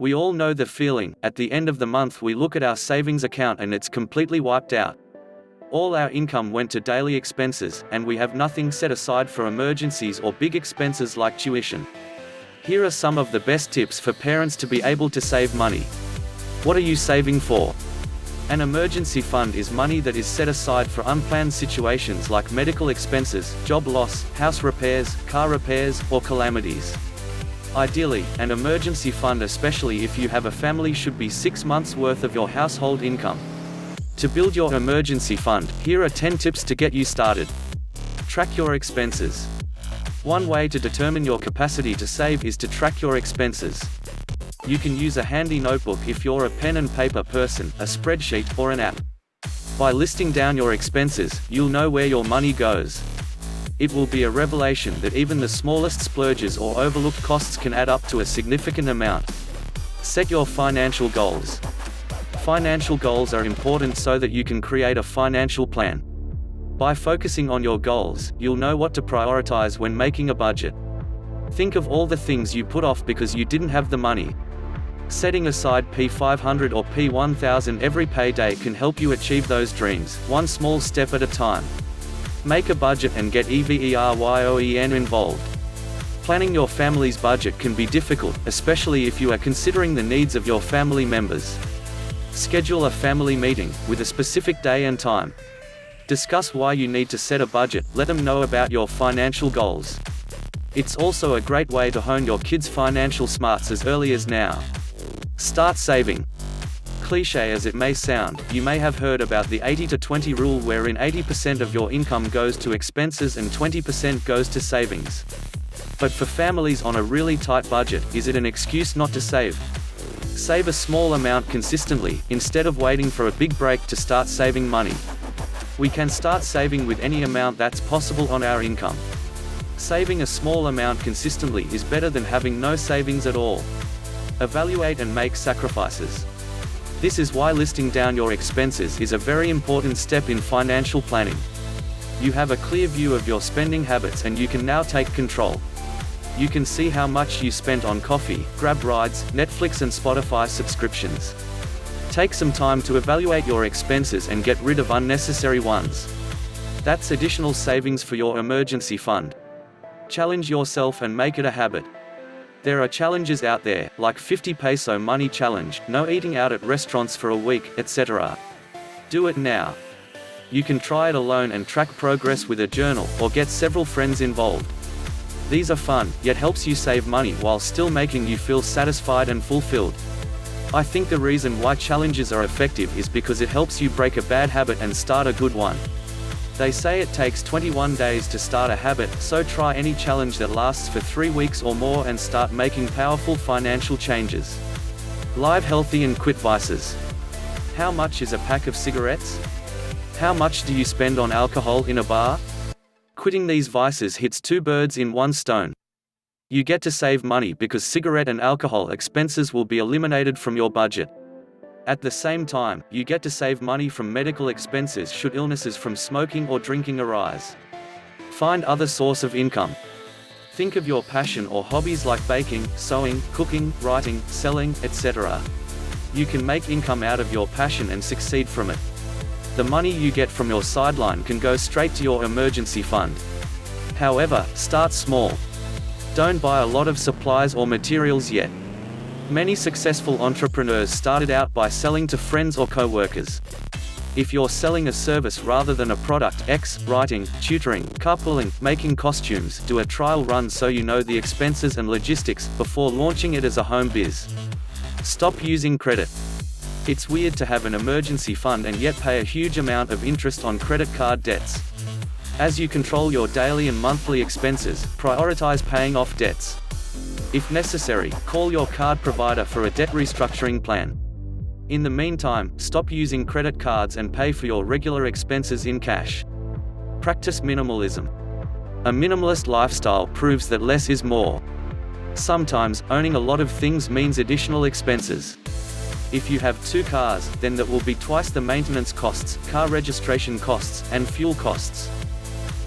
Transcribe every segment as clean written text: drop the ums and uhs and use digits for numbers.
We all know the feeling. At the end of the month we look at our savings account and it's completely wiped out. All our income went to daily expenses, and we have nothing set aside for emergencies or big expenses like tuition. Here are some of the best tips for parents to be able to save money. What are you saving for? An emergency fund is money that is set aside for unplanned situations like medical expenses, job loss, house repairs, car repairs, or calamities. Ideally, an emergency fund, especially if you have a family, should be 6 months' worth of your household income. To build your emergency fund, here are 10 tips to get you started. Track your expenses. One way to determine your capacity to save is to track your expenses. You can use a handy notebook if you're a pen and paper person, a spreadsheet, or an app. By listing down your expenses, you'll know where your money goes. It will be a revelation that even the smallest splurges or overlooked costs can add up to a significant amount. Set your financial goals. Financial goals are important so that you can create a financial plan. By focusing on your goals, you'll know what to prioritize when making a budget. Think of all the things you put off because you didn't have the money. Setting aside P500 or P1000 every payday can help you achieve those dreams, one small step at a time. Make a budget and get EVERYOEN involved. Planning your family's budget can be difficult, especially if you are considering the needs of your family members. Schedule a family meeting, with a specific day and time. Discuss why you need to set a budget, let them know about your financial goals. It's also a great way to hone your kids' financial smarts as early as now. Start saving. Cliché as it may sound, you may have heard about the 80-20 rule, wherein 80% of your income goes to expenses and 20% goes to savings. But for families on a really tight budget, is it an excuse not to save? Save a small amount consistently, instead of waiting for a big break to start saving money. We can start saving with any amount that's possible on our income. Saving a small amount consistently is better than having no savings at all. Evaluate and make sacrifices. This is why listing down your expenses is a very important step in financial planning. You have a clear view of your spending habits and you can now take control. You can see how much you spent on coffee, Grab rides, Netflix and Spotify subscriptions. Take some time to evaluate your expenses and get rid of unnecessary ones. That's additional savings for your emergency fund. Challenge yourself and make it a habit. There are challenges out there, like 50 peso money challenge, no eating out at restaurants for a week, etc. Do it now. You can try it alone and track progress with a journal, or get several friends involved. These are fun, yet helps you save money while still making you feel satisfied and fulfilled. I think the reason why challenges are effective is because it helps you break a bad habit and start a good one. They say it takes 21 days to start a habit, so try any challenge that lasts for 3 weeks or more and start making powerful financial changes. Live healthy and quit vices. How much is a pack of cigarettes? How much do you spend on alcohol in a bar? Quitting these vices hits 2 birds in 1 stone. You get to save money because cigarette and alcohol expenses will be eliminated from your budget. At the same time, you get to save money from medical expenses should illnesses from smoking or drinking arise. Find other source of income. Think of your passion or hobbies like baking, sewing, cooking, writing, selling, etc. You can make income out of your passion and succeed from it. The money you get from your sideline can go straight to your emergency fund. However, start small. Don't buy a lot of supplies or materials yet. Many successful entrepreneurs started out by selling to friends or co-workers. If you're selling a service rather than a product, writing, tutoring, carpooling, making costumes, do a trial run so you know the expenses and logistics before launching it as a home biz. Stop using credit. It's weird to have an emergency fund and yet pay a huge amount of interest on credit card debts. As you control your daily and monthly expenses, prioritize paying off debts. If necessary, call your card provider for a debt restructuring plan. In the meantime, stop using credit cards and pay for your regular expenses in cash. Practice minimalism. A minimalist lifestyle proves that less is more. Sometimes, owning a lot of things means additional expenses. If you have 2 cars, then that will be twice the maintenance costs, car registration costs, and fuel costs.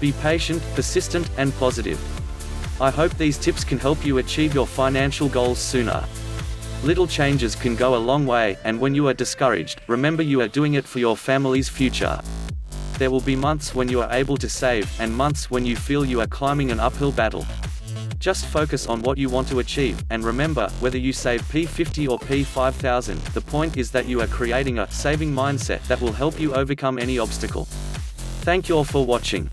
Be patient, persistent, and positive. I hope these tips can help you achieve your financial goals sooner. Little changes can go a long way, and when you are discouraged, remember you are doing it for your family's future. There will be months when you are able to save, and months when you feel you are climbing an uphill battle. Just focus on what you want to achieve, and remember, whether you save P50 or P5000, the point is that you are creating a saving mindset that will help you overcome any obstacle. Thank you all for watching.